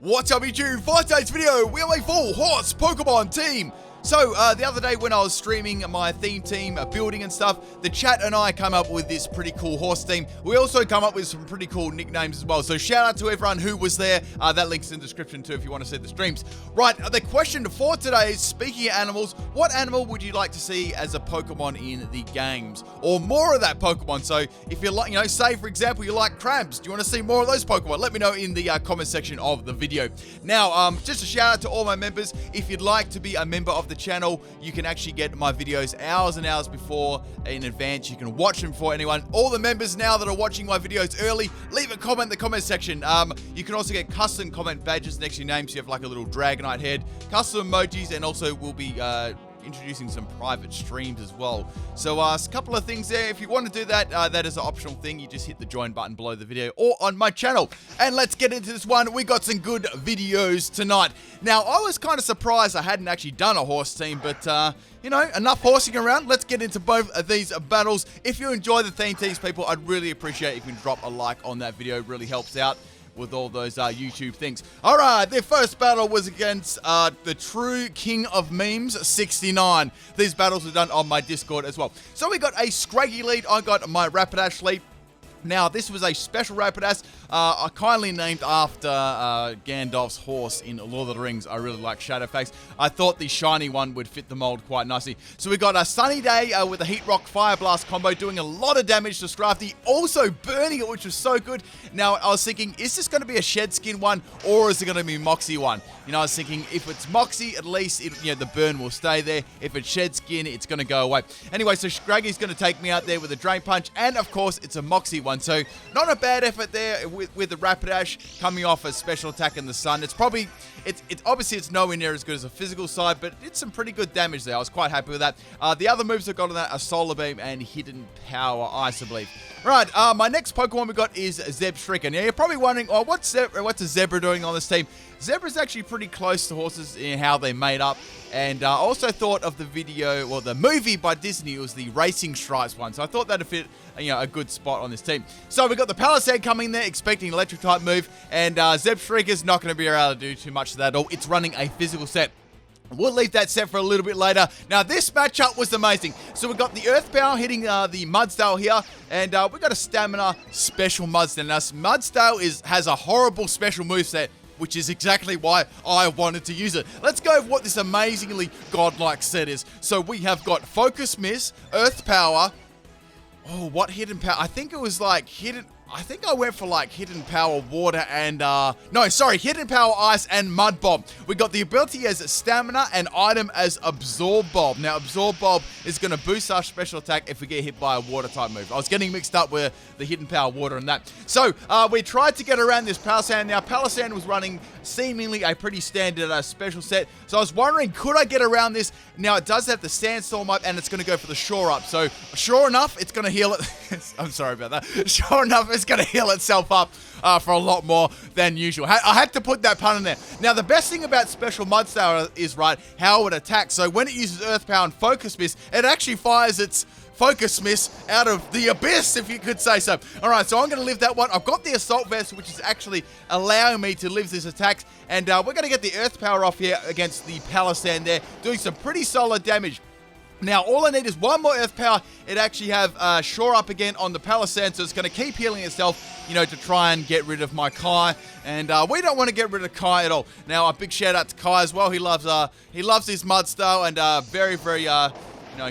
What's up YouTube? For today's video, we have a full horse Pokemon team. So, the other day when I was streaming my theme team, building and stuff, the chat and I come up with this pretty cool horse team. We also come up with some pretty cool nicknames as well. So, shout out to everyone who was there. That link's in the description too if you want to see the streams. Right, the question for today is, speaking of animals, what animal would you like to see as a Pokemon in the games? Or more of that Pokemon? So, if you're like, say for example, you like crabs, do you want to see more of those Pokemon? Let me know in the comment section of the video. Now, just a shout out to all my members. If you'd like to be a member of the channel, you can actually get my videos hours and hours before in advance. You can watch them before anyone. All the members now that are watching my videos early, leave a comment in the comment section. You can also get custom comment badges next to your name, so you have like a little Dragonite head, custom emojis, and also we'll be introducing some private streams as well. So a couple of things there. If you want to do that, that is an optional thing. You just hit the join button below the video or on my channel. And let's get into this one. We got some good videos tonight. Now, I was kind of surprised I hadn't actually done a horse team, but you know, enough horsing around. Let's get into both of these battles. If you enjoy the theme teams, people, I'd really appreciate if you can drop a like on that video. It really helps out with all those YouTube things. All right, their first battle was against the true king of memes, 69. These battles were done on my Discord as well. So we got a Scraggy lead. I got my Rapidash lead. Now, this was a special Rapidash, kindly named after Gandalf's horse in Lord of the Rings. I really like Shadowfax. I thought the shiny one would fit the mold quite nicely. So we got a Sunny Day with a Heat Rock Fire Blast combo, doing a lot of damage to Scrafty, also burning it, which was so good. Now, I was thinking, is this going to be a Shed Skin one, or is it going to be Moxie one? You know, I was thinking, if it's Moxie, at least the burn will stay there. If it's Shed Skin, it's going to go away. Anyway, so Scraggy's going to take me out there with a Drain Punch, and of course, it's a Moxie one. So, not a bad effort there with the Rapidash coming off a special attack in the sun. It's probably, obviously it's nowhere near as good as a physical side, but it's some pretty good damage there. I was quite happy with that. The other moves I got on that are Solar Beam and Hidden Power Ice, I believe. Right, my next Pokemon we got is Zebstrika. Now, you're probably wondering, oh, what's a Zebra doing on this team? Zebra's actually pretty close to horses in how they made up. And I also thought of the video, well, the movie by Disney. It was the Racing Stripes one. So I thought that'd fit, a good spot on this team. So we got the Palisade coming there, expecting an electric type move. And Zebstrika's not going to be able to do too much of that at all. It's running a physical set. We'll leave that set for a little bit later. Now, this matchup was amazing. So we got the Earth Power hitting the Mudsdale here, and we got a Stamina special Mudsdale. Now, Mudsdale has a horrible special moveset, which is exactly why I wanted to use it. Let's go over what this amazingly godlike set is. So we have got Focus Miss, Earth Power. Oh, what Hidden Power? I think it was like Hidden... I think I went for like Hidden Power Water and, Hidden Power Ice and Mud Bomb. We got the ability as Stamina and item as Absorb Bulb. Now, Absorb Bulb is going to boost our special attack if we get hit by a water type move. I was getting mixed up with the Hidden Power Water and that. So, we tried to get around this Palisand. Now, Palisand was running seemingly a pretty standard special set. So, I was wondering, could I get around this? Now, it does have the Sandstorm up and it's going to go for the Shore Up. So, sure enough, it's going to heal it. I'm sorry about that. Sure enough, it's going to heal itself up for a lot more than usual. I had to put that pun in there. Now, the best thing about Special Mudsdale is, right, how it attacks. So when it uses Earth Power and Focus Miss, it actually fires its Focus Miss out of the abyss, if you could say so. All right, so I'm going to live that one. I've got the Assault Vest, which is actually allowing me to live this attack. And we're going to get the Earth Power off here against the Palisand there, doing some pretty solid damage. Now, all I need is one more Earth Power. It actually have Shore Up again on the Palisand, so it's going to keep healing itself, to try and get rid of my Kai. And we don't want to get rid of Kai at all. Now, a big shout out to Kai as well. He loves his Mudsdale and very, very,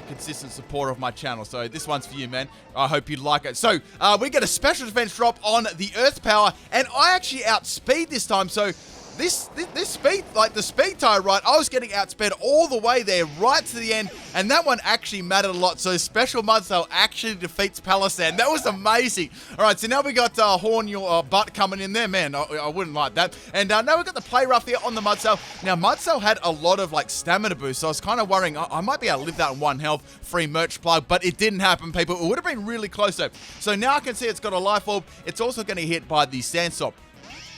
consistent supporter of my channel. So this one's for you, man. I hope you like it. So we get a special defense drop on the Earth Power, and I actually outspeed this time. So this speed, like the speed tie, right, I was getting outsped all the way there, right to the end, and that one actually mattered a lot. So Special Mudsdale actually defeats Palisand. That was amazing. All right, so now we got Horn Your Butt coming in there. Man, I wouldn't like that. And now we've got the Play Rough here on the Mudsdale. Now, Mudsdale had a lot of, stamina boost, so I was kind of worrying I might be able to live that in one health, free merch plug, but it didn't happen, people. It would have been really close, though. So now I can see it's got a Life Orb. It's also going to hit by the Sandstorm.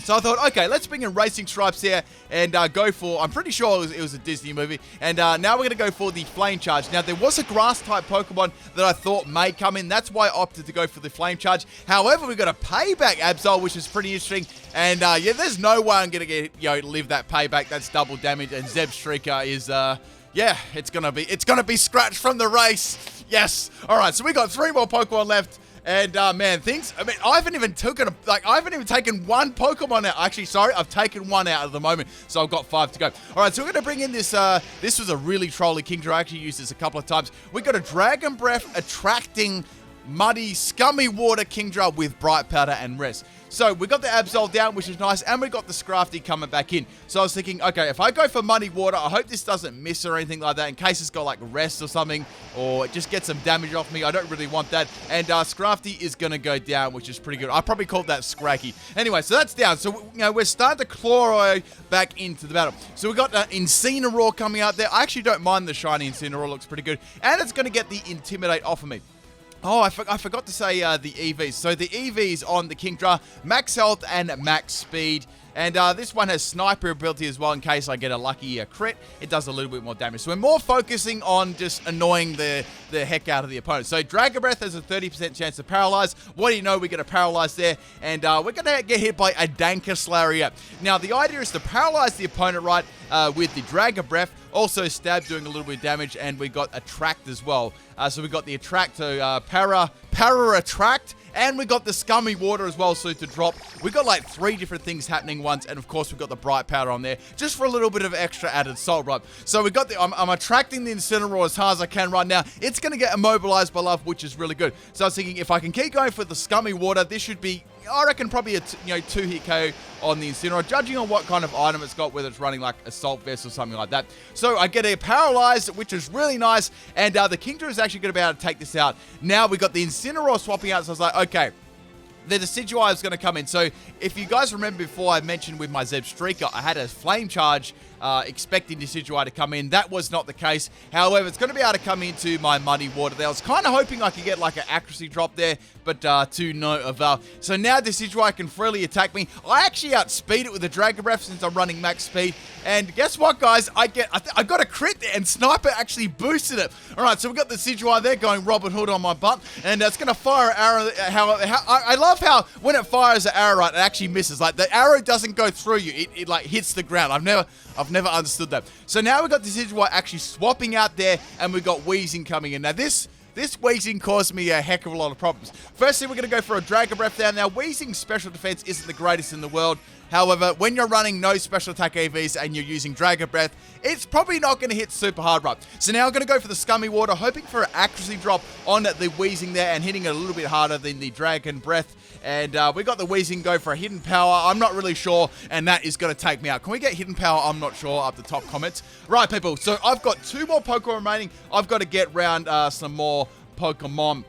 So I thought, okay, let's bring in Racing Stripes here and go for, I'm pretty sure it was a Disney movie, and now we're going to go for the Flame Charge. Now, there was a Grass-type Pokemon that I thought may come in. That's why I opted to go for the Flame Charge. However, we got a Payback Absol, which is pretty interesting, and yeah, there's no way I'm going to get, live that Payback. That's double damage, and Zebstrika is, yeah, it's going to be scratched from the race. Yes. All right, so we got 3 more Pokemon left. And, man, I haven't even taken one Pokemon out. Actually, sorry, I've taken one out at the moment, so I've got 5 to go. All right, so we're going to bring in this, this was a really trolly Kingdra. I actually used this a couple of times. We got a Dragon Breath attracting muddy, scummy water Kingdra with Bright Powder and Rest. So we got the Absol down, which is nice, and we got the Scrafty coming back in. So I was thinking, okay, if I go for Muddy Water, I hope this doesn't miss or anything like that, in case it's got like Rest or something, or just get some damage off me. I don't really want that. And Scrafty is going to go down, which is pretty good. I probably called that Scracky. Anyway, so that's down. So, we're starting to claw back into the battle. So we got Incineroar coming out there. I actually don't mind the shiny Incineroar. Looks pretty good. And it's going to get the Intimidate off of me. Oh, I forgot to say the EVs. So the EVs on the Kingdra, max health and max speed. And this one has sniper ability as well in case I get a lucky crit. It does a little bit more damage. So we're more focusing on just annoying the heck out of the opponent. So Dragon Breath has a 30% chance to paralyze. What do you know? We get a paralyze there. And we're going to get hit by a Dankus Lariat. Now, the idea is to paralyze the opponent, right, with the Dragon Breath. Also stab doing a little bit of damage. And we got Attract as well. So we got the Attract to Para-Attract. And we got the Scummy Water as well, so to drop. We got like 3 different things happening once, and of course we got the Bright Powder on there, just for a little bit of extra added salt, right? So we got the, I'm attracting the Incineroar as hard as I can right now. It's going to get immobilized by love, which is really good. So I was thinking, if I can keep going for the Scummy Water, this should be, I reckon, probably a 2-hit KO on the Incineroar, judging on what kind of item it's got, whether it's running like Assault Vest or something like that. So I get a Paralyzed, which is really nice, and the Kingdra is actually going to be able to take this out. Now we got the Incineroar swapping out, so I was like, okay, the Decidua is going to come in. So if you guys remember before, I mentioned with my Zebstrika, I had a Flame Charge expecting Decidua to come in. That was not the case. However, it's going to be able to come into my Muddy Water there. I was kind of hoping I could get like an accuracy drop there, but to no avail. So now Decidua can freely attack me. I actually outspeed it with the Dragon Breath since I'm running max speed. And guess what, guys? I got a crit there, and Sniper actually boosted it. All right, so we got the Decidua there going Robin Hood on my butt, and it's going to fire an arrow. I love how when it fires an arrow, right, it actually misses. Like the arrow doesn't go through you; it like hits the ground. I've never understood that. So now we got the Decidua actually swapping out there, and we got Weezing coming in. Now this Weezing caused me a heck of a lot of problems. Firstly, we're going to go for a Dragon Breath down. Now, Weezing's special defense isn't the greatest in the world. However, when you're running no special attack EVs and you're using Dragon Breath, it's probably not going to hit super hard, right? So now I'm going to go for the Scummy Water, hoping for an accuracy drop on the Weezing there and hitting it a little bit harder than the Dragon Breath. And we got the Weezing go for a Hidden Power. I'm not really sure, and that is going to take me out. Can we get Hidden Power? I'm not sure, up the top comments. Right, people, so I've got 2 more Pokemon remaining. I've got to get round some more Pokemon.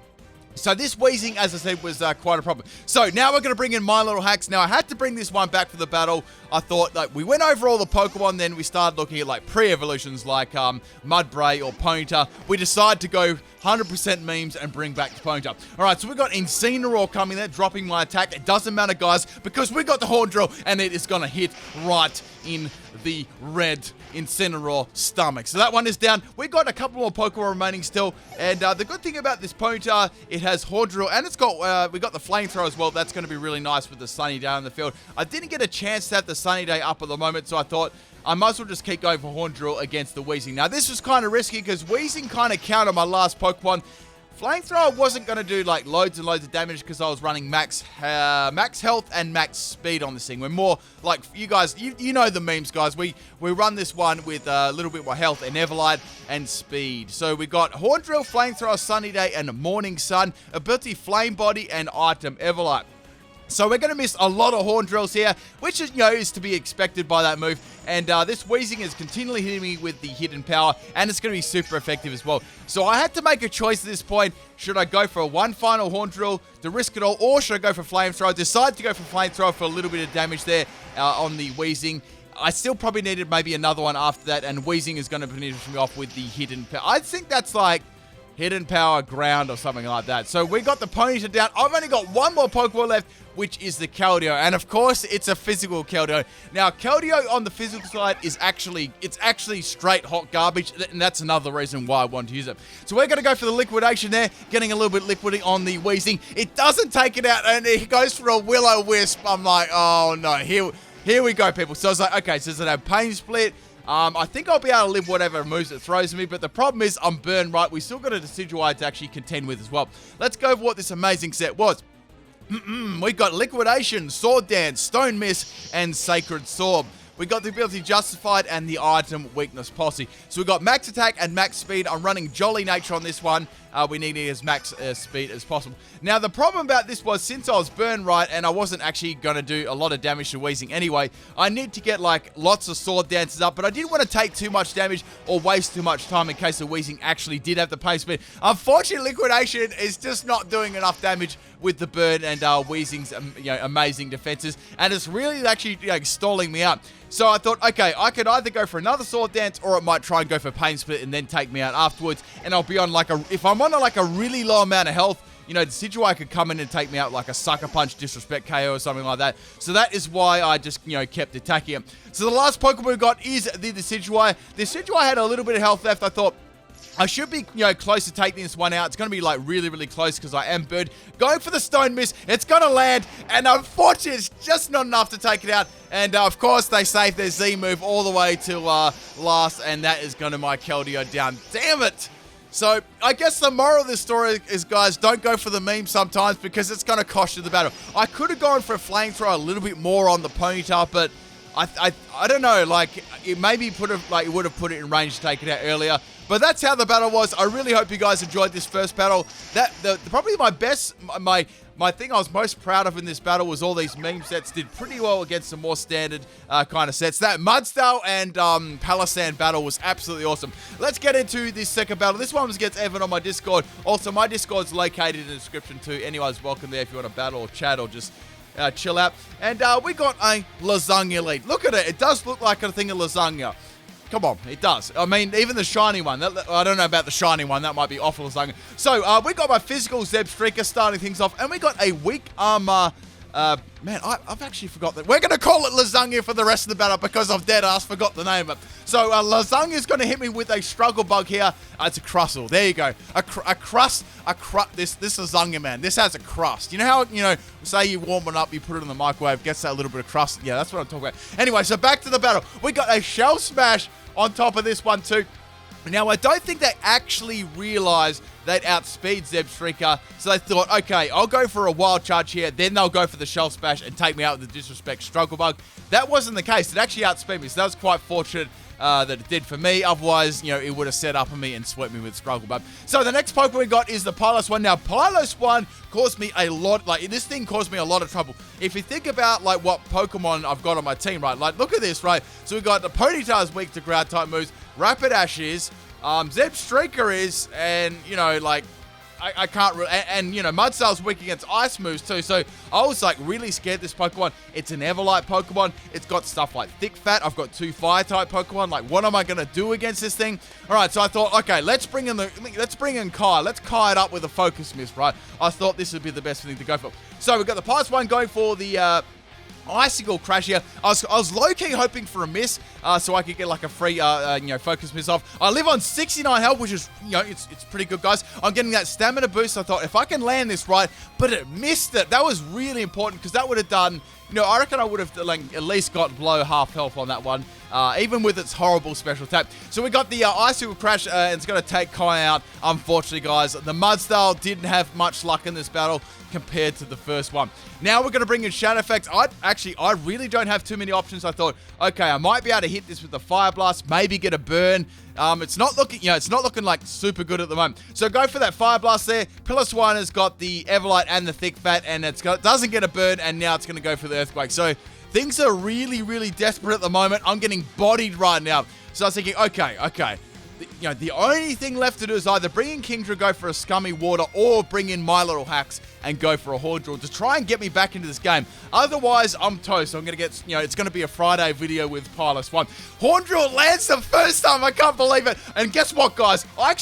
So this Weezing, as I said, was quite a problem. So now we're going to bring in my little hacks. Now I had to bring this one back for the battle. I thought, like, we went over all the Pokemon, then we started looking at like pre-evolutions like Mudbray or Ponyta. We decided to go 100% memes and bring back the Ponyta. All right, so we got Incineroar coming there, dropping my attack. It doesn't matter, guys, because we got the Horn Drill, and it is going to hit right in the red Incineroar stomach. So that one is down. We got a couple more Pokemon remaining still, and the good thing about this Ponyta, it has Horn Drill, and it's got we got the Flamethrower as well. That's going to be really nice with the Sunny Day on the field. I didn't get a chance to have the Sunny Day up at the moment, so I thought I might as well just keep going for Horn Drill against the Weezing. Now this was kind of risky because Weezing kind of countered my last Pokemon. Flamethrower wasn't going to do like loads and loads of damage because I was running max health and max speed on this thing. We're more like, you guys, you know the memes, guys. We run this one with a little bit more health and Everlight and speed. So we got Horn Drill, Flamethrower, Sunny Day, and Morning Sun, ability Flame Body, and item Everlight. So we're going to miss a lot of Horn Drills here, which is, is to be expected by that move. And this Weezing is continually hitting me with the Hidden Power, and it's going to be super effective as well. So I had to make a choice at this point. Should I go for one final Horn Drill to risk it all, or should I go for Flamethrower? I decided to go for Flamethrower for a little bit of damage there on the Weezing. I still probably needed maybe another one after that, and Weezing is going to finish me off with the Hidden Power. I think that's like Hidden Power Ground or something like that. So we got the Ponyta down. I've only got one more Pokemon left. which is the Keldeo. And of course, it's a physical Keldeo. Now, Keldeo on the physical side is actually straight hot garbage, and that's another reason why I want to use it. So we're going to go for the liquidation there, getting a little bit liquidy on the Weezing. It doesn't take it out, and it goes for a Will-O-Wisp. I'm like, oh no, here we go, people. So I was like, okay, so does it have Pain Split? I think I'll be able to live whatever moves it throws at me, but the problem is I'm burned right. We still got a Decidua to actually contend with as well. Let's go for what this amazing set was. We got Liquidation, Sword Dance, Stone Miss, and Sacred Sword. We got the ability Justified and the item Weakness Posse. So we got max attack and max speed. I'm running Jolly Nature on this one. We need it as max speed as possible. Now, the problem about this was, since I was burned right and I wasn't actually going to do a lot of damage to Weezing anyway, I need to get like lots of Sword Dances up, but I didn't want to take too much damage or waste too much time in case the Weezing actually did have the pace speed. Unfortunately, Liquidation is just not doing enough damage with the burn and Weezing's amazing defenses, and it's really actually stalling me out. So I thought, okay, I could either go for another Sword Dance, or it might try and go for Pain Split and then take me out afterwards, and I'll be on like if I'm on like a really low amount of health, the Decidua could come in and take me out like a Sucker Punch, Disrespect KO or something like that. So that is why I just, kept attacking him. So the last Pokemon we got is the Decidua. The Decidua had a little bit of health left. I thought, I should be, close to taking this one out. It's going to be, like, really, really close because I am burned. Going for the Stone Miss. It's going to land. And unfortunately, it's just not enough to take it out. And, of course, they saved their Z move all the way to last. And that is going to my Keldeo down. Damn it. So, I guess the moral of this story is, guys, don't go for the meme sometimes because it's going to cost you the battle. I could have gone for a Flamethrower a little bit more on the Ponyta, but I don't know. Like, it maybe it would have put it in range to take it out earlier. But that's how the battle was. I really hope you guys enjoyed this first battle. Probably my thing I was most proud of in this battle was all these meme sets did pretty well against some more standard kind of sets. That Mudstyle and Palisand battle was absolutely awesome. Let's get into this second battle. This one was against Evan on my Discord. Also, my Discord's located in the description too. Anyone's welcome there if you want to battle or chat or just chill out. And we got a Lasagna lead. Look at it. It does look like a thing of lasagna. Come on, it does. I mean, even the shiny one. I don't know about the shiny one. That might be awful lasagna. So, we got my physical Zebstrika starting things off. And we got a weak armor. Man, I've actually forgot that. We're going to call it Lasagna for the rest of the battle because I've dead-ass forgot the name of it. So, Lasagna is going to hit me with a Struggle Bug here. It's a Crustle. There you go. This Lasagna, man. This has a crust. You know how, say you warm it up, you put it in the microwave, gets that little bit of crust? Yeah, that's what I'm talking about. Anyway, so back to the battle. We got a Shell Smash on top of this one too. Now, I don't think they actually realized they'd outspeed Zebstrika, so they thought, okay, I'll go for a Wild Charge here, then they'll go for the Shell Smash and take me out with the Disrespect Struggle Bug. That wasn't the case. It actually outspeed me, so that was quite fortunate that it did for me. Otherwise, it would have set up on me and swept me with Struggle Bug. So the next Pokemon we got is the Piloswine. Now, Piloswine caused me a lot, this thing caused me a lot of trouble. If you think about, what Pokemon I've got on my team, right? Like, look at this, right? So we got the Ponyta is weak to ground type moves, Rapidash is, Zebstrika is, and, I can't really, and Mudstyle's weak against ice moves too, so I was really scared this Pokemon. It's an Everlight Pokemon. It's got stuff like Thick Fat. I've got 2 Fire type Pokemon. What am I gonna do against this thing? All right, so I thought, okay, let's bring in Kai. Let's Kai it up with a Focus Mist, right? I thought this would be the best thing to go for. So we've got the Piloswine going for the Icicle Crash here. I was low-key hoping for a miss, so I could get a free, Focus Miss off. I live on 69 health, which is, it's pretty good, guys. I'm getting that stamina boost. I thought if I can land this right, but it missed it. That was really important because that would have done, I reckon I would have at least got below half health on that one, even with its horrible special attack. So we got the Icicle Crash, and it's going to take Kai out. Unfortunately, guys, the Mudstyle didn't have much luck in this battle compared to the first one. Now we're going to bring in Shadow Effects. I really don't have too many options. I thought, okay, I might be able to hit this with the Fire Blast, maybe get a burn. It's not looking, it's not looking like super good at the moment. So go for that Fire Blast there. Piloswine has got the Everlight and the Thick Fat, and doesn't get a burn, and now it's going to go for the Earthquake. So things are really, really desperate at the moment. I'm getting bodied right now. So I was thinking, okay. The only thing left to do is either bring in Kingdra, go for a Scummy Water, or bring in My Little Hacks and go for a Horde Drill to try and get me back into this game. Otherwise, I'm toast. I'm going to get, it's going to be a Friday video with Piloswine. Horde Drill lands the first time. I can't believe it. And guess what, guys? I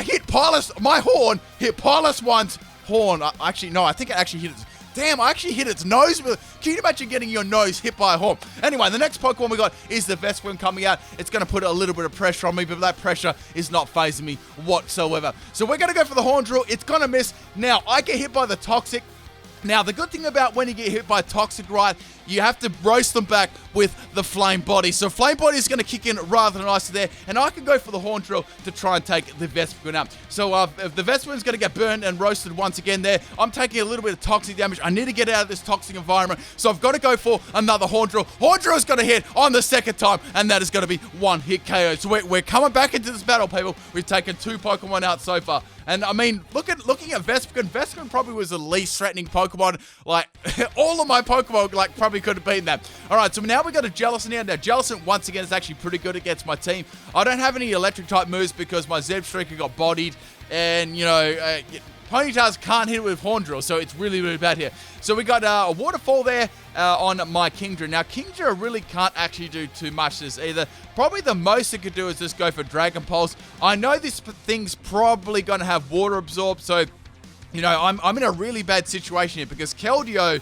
hit my horn hit Piloswine's horn. I think it actually hit its Damn, I actually hit its nose. Can you imagine getting your nose hit by a horn? Anyway, the next Pokemon we got is the Vespiquen coming out. It's going to put a little bit of pressure on me, but that pressure is not phasing me whatsoever. So we're going to go for the Horn Drill. It's going to miss. Now, I get hit by the Toxic. Now, the good thing about when you get hit by Toxic, right, you have to roast them back with the Flame Body. So Flame Body is going to kick in rather nicely there, and I can go for the Horn Drill to try and take the Vespiquen out. So if the Vespiquen is going to get burned and roasted once again there, I'm taking a little bit of toxic damage. I need to get out of this toxic environment, so I've got to go for another Horn Drill. Horn Drill is going to hit on the second time, and that is going to be one hit KO. So we're coming back into this battle, people. We've taken 2 Pokemon out so far. And I mean, looking at Vespiquen probably was the least threatening Pokemon. Like, all of my Pokemon, like, probably could have beaten that. Alright, so now we got a Jellicent here. Now, Jellicent, once again, is actually pretty good against my team. I don't have any electric-type moves because my Zebstrika got bodied. And, you know, Ponytas can't hit it with Horn Drill, so it's really, really bad here. So we got a Waterfall there on my Kingdra. Now, Kingdra really can't actually do too much this either. Probably the most it could do is just go for Dragon Pulse. I know this thing's probably going to have Water Absorb, so, you know, I'm in a really bad situation here because Keldeo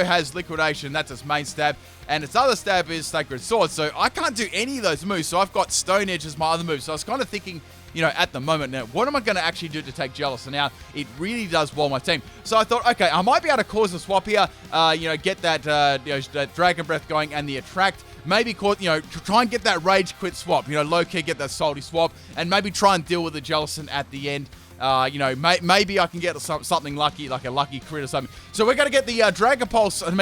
has Liquidation, that's its main stab, and its other stab is Sacred Sword, so I can't do any of those moves, so I've got Stone Edge as my other move, so I was kind of thinking, you know, at the moment now, what am I going to actually do to take Jellicent out? It really does wall my team. So I thought, okay, I might be able to cause a swap here, you know, get that, that Dragon Breath going and the Attract. Maybe, you know, try and get that Rage Quit swap, you know, low-key get that Salty swap, and maybe try and deal with the Jellicent at the end. You know, maybe I can get something lucky, like a lucky crit or something. So we're going to get the Dragon Pulse, I'm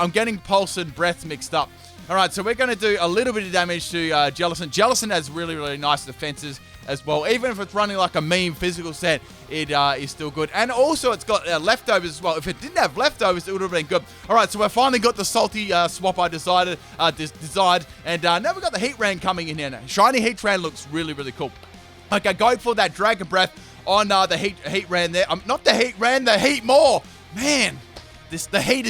getting Pulse and Breath mixed up. Alright, so we're going to do a little bit of damage to Jellicent. Jellicent has really, really nice defenses as well. Even if it's running like a mean physical set, it is still good. And also, it's got leftovers as well. If it didn't have leftovers, it would have been good. Alright, so we've finally got the salty swap I desired. And now we've got the Heatran coming in here now. Shiny Heatran looks really, really cool. Okay, going for that Dragon Breath on the Heatran there. Not the Heatran, the Heatmor. Man. The heat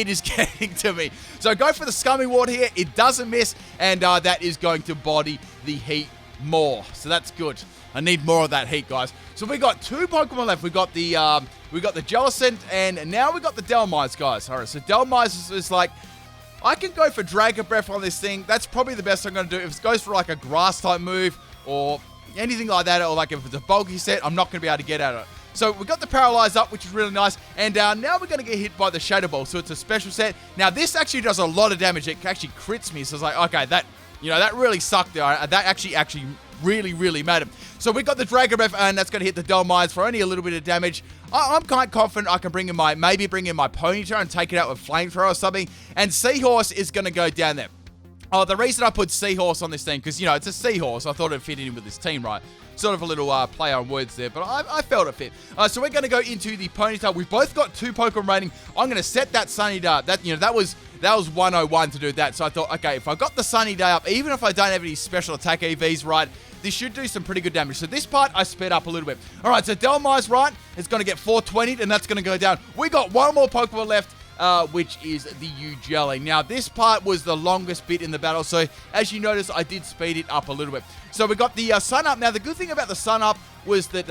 is getting to me. So go for the Scummy Ward here. It doesn't miss, and that is going to body the heat more. So that's good. I need more of that heat, guys. So we got 2 Pokemon left. We got the Jellicent, and now we got the Dhelmise, guys. All right, so Dhelmise is like, I can go for Dragon Breath on this thing. That's probably the best I'm going to do. If it goes for like a Grass type move or anything like that, or like if it's a bulky set, I'm not going to be able to get at it. So we got the Paralyze up, which is really nice, and now we're going to get hit by the Shadow Ball, so it's a special set. Now, this actually does a lot of damage. It actually crits me, so it's like, okay, that really sucked there. That actually really, really mattered. So we got the Dragon Breath, and that's going to hit the Dhelmise for only a little bit of damage. I'm quite confident I can bring in my Ponyta and take it out with Flamethrower or something, and Seahorse is going to go down there. Oh, the reason I put Seahorse on this thing, because, you know, it's a Seahorse. I thought it'd fit in with this team, right? Sort of a little play on words there, but I felt it fit. So we're going to go into the Ponyta. We've both got 2 Pokemon rating. I'm going to set that Sunny Day up. That was 101 to do that. So I thought, okay, if I got the Sunny Day up, even if I don't have any special attack EVs, right, this should do some pretty good damage. So this part, I sped up a little bit. All right, so Dhelmise, right, it's going to get 420, and that's going to go down. We got 1 more Pokemon left. Which is the Ugelli. Now, this part was the longest bit in the battle, so as you notice, I did speed it up a little bit. So we got the Sun Up. Now, the good thing about the Sun Up was that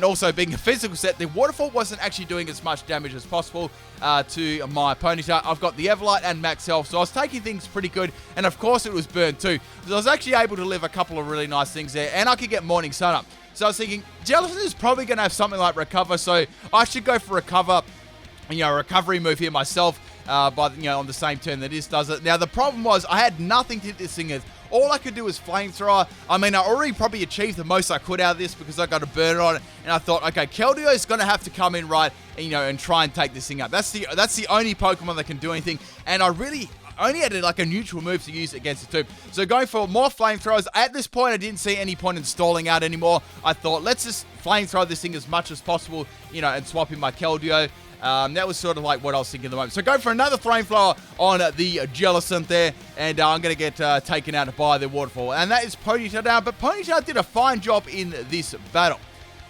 also being a physical set, the Waterfall wasn't actually doing as much damage as possible to my Ponyta. I've got the Everlight and Max Health, so I was taking things pretty good, and of course, it was burned too. So I was actually able to live a couple of really nice things there, and I could get Morning Sun Up. So I was thinking, Jellicent is probably going to have something like Recover, so I should go for Recover. You know, a recovery move here myself, on the same turn that this does it. Now, the problem was I had nothing to hit this thing with. All I could do was Flamethrower. I mean, I already probably achieved the most I could out of this because I got a burn on it. And I thought, okay, Keldeo is going to have to come in right, and try and take this thing up. That's the only Pokemon that can do anything. And I really only had like a neutral move to use against the 2. So going for more Flamethrowers. At this point, I didn't see any point in stalling out anymore. I thought, let's just Flamethrow this thing as much as possible, and swap in my Keldeo. That was sort of like what I was thinking at the moment. So go for another Flamethrower on the Jellicent there, and I'm going to get taken out by the Waterfall. And that is Ponyta down, but Ponyta did a fine job in this battle.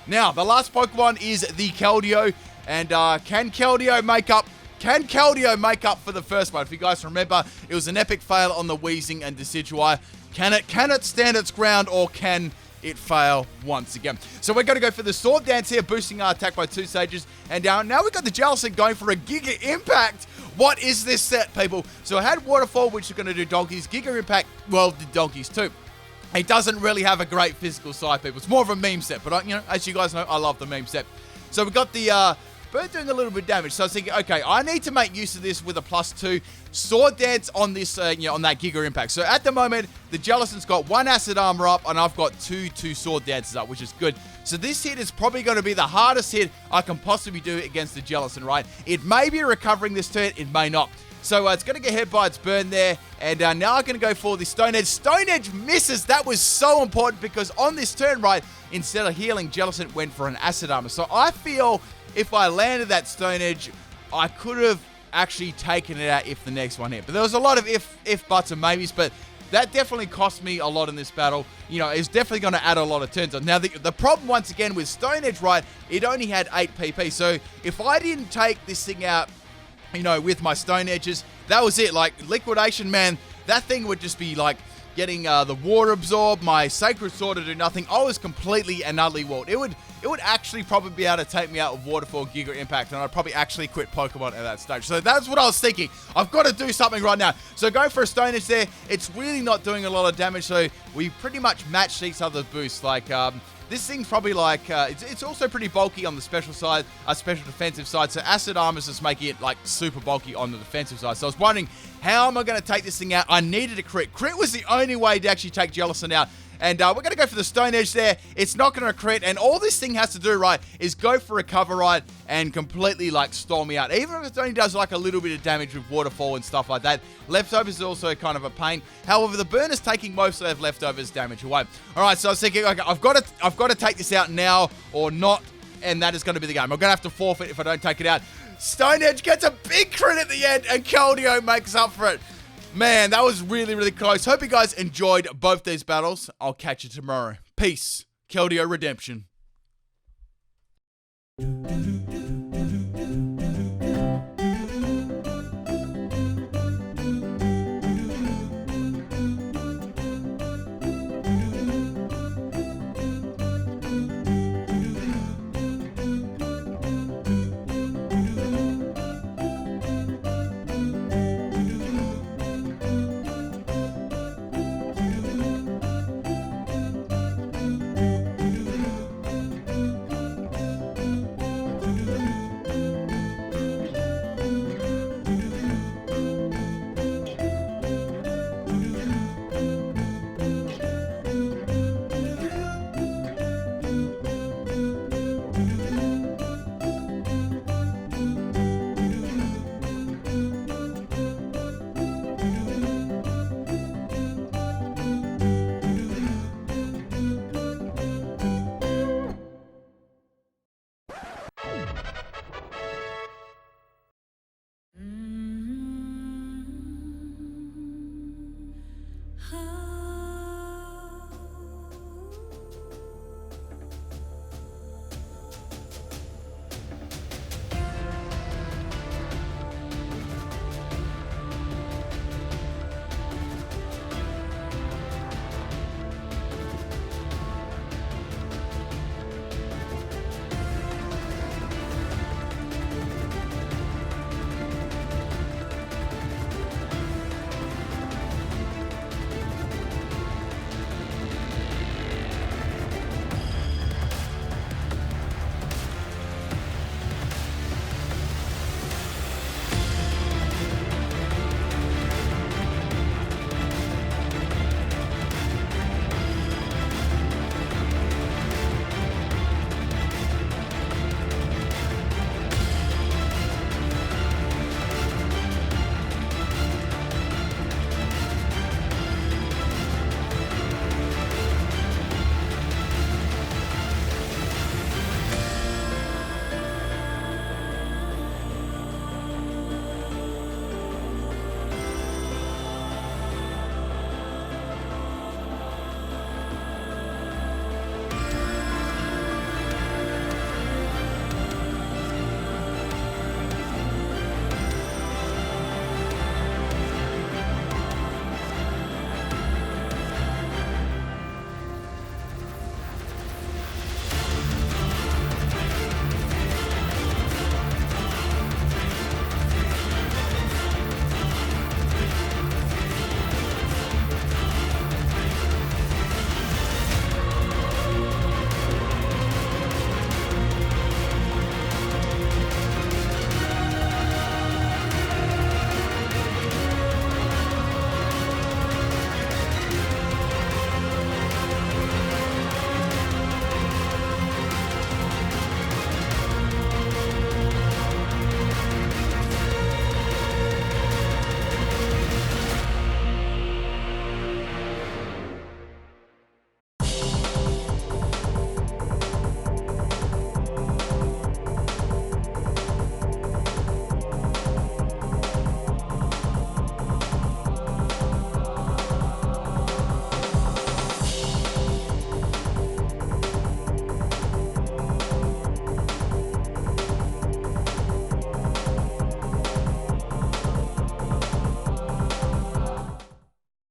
Now, the last Pokemon is the Keldeo, and can Keldeo make up for the first one? If you guys remember, it was an epic fail on the Weezing and Decidua. Can it stand its ground, or can it fail once again. So we're going to go for the Sword Dance here, boosting our attack by 2 sages. And now we've got the Jellicent going for a Giga Impact. What is this set, people? So I had Waterfall, which is going to do donkeys. Giga Impact, well, the donkeys too. It doesn't really have a great physical side, people. It's more of a meme set, but, as you guys know, I love the meme set. So we got the bird doing a little bit of damage. So I was thinking, okay, I need to make use of this with a +2 Sword Dance on this, on that Giga Impact. So at the moment, the Jellicent's got 1 Acid Armor up, and I've got 2 Sword Dances up, which is good. So this hit is probably going to be the hardest hit I can possibly do against the Jellicent, right? It may be recovering this turn, it may not. So it's going to get hit by its burn there. And now I'm going to go for the Stone Edge. Stone Edge misses. That was so important because on this turn, right, instead of healing, Jellicent went for an Acid Armor. So I feel if I landed that Stone Edge, I could have actually taken it out if the next one hit. But there was a lot of if, buts, and maybes. But that definitely cost me a lot in this battle. It's definitely going to add a lot of turns on. Now, the problem, once again, with Stone Edge, right, it only had 8 PP. So if I didn't take this thing out, with my Stone Edges, that was it. Like, Liquidation, man, that thing would just be, like, getting the Water Absorb, my Sacred Sword to do nothing. I was completely and utterly walled. It would actually probably be able to take me out with Waterfall, Giga Impact, and I'd probably actually quit Pokemon at that stage. So that's what I was thinking. I've got to do something right now. So going for a Stone Edge there, it's really not doing a lot of damage, so we pretty much match each other's boosts. Like, this thing's probably like, it's also pretty bulky on the special side, special defensive side. So Acid Armor's just making it like super bulky on the defensive side. So I was wondering, how am I going to take this thing out? I needed a crit. Crit was the only way to actually take Jellicent out. And we're going to go for the Stone Edge there. It's not going to crit. And all this thing has to do, right, is go for a cover, right, and completely, like, stall me out. Even if it only does, like, a little bit of damage with Waterfall and stuff like that. Leftovers is also kind of a pain. However, the burn is taking most of leftovers damage away. All right, so I was thinking, okay, I've got to take this out now or not. And that is going to be the game. I'm going to have to forfeit if I don't take it out. Stone Edge gets a big crit at the end, and Keldeo makes up for it. Man, that was really, really close. Hope you guys enjoyed both these battles. I'll catch you tomorrow. Peace. Keldeo Redemption.